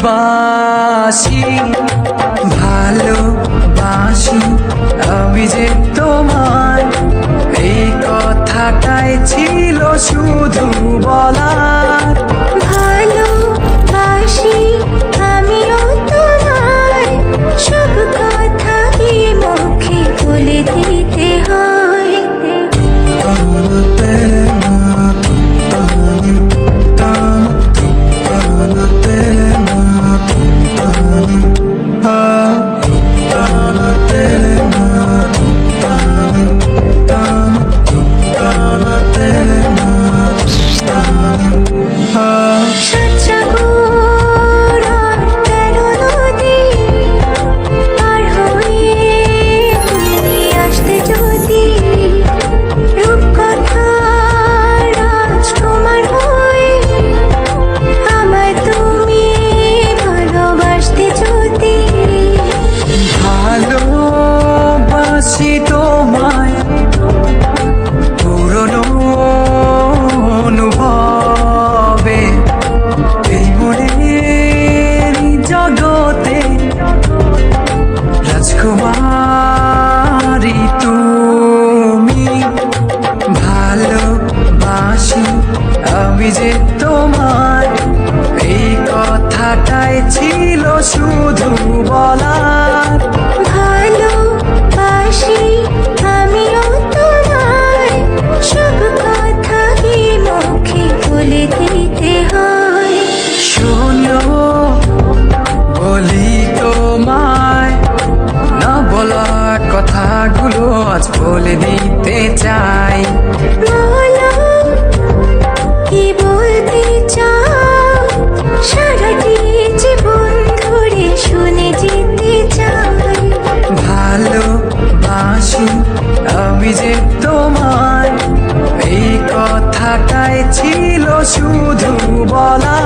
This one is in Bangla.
বাসি ভালোবাসি আমি যে তোমায়, এই কথাটাই ছিল শুধু বলার। ভালোবাসি আমিও তোমায়, সব কথা কি মুখে বলে দিতে হয়? ভালোবাসি তোমায় পুরনো অনুভবে, এই মনের জগতে রাজকুমারী তুমি। ভালোবাসি আমি যে তোমায়, এই কথাটাই ছিল শুধু বলার। ভালোবাসি আমিও তোমায়, সব কথা কি মুখে বলে দিতে হয়? শোনো বলি তোমায়, না বলা কথাগুলো আজ বলে দিতে চাই। বলো কি বলতে চাও, সারাটি জীবন ধরে শুনে যেতে চাই। ভালোবাসি আমি যে তোমায়, এই কথাটাই ছিল শুধু বলা।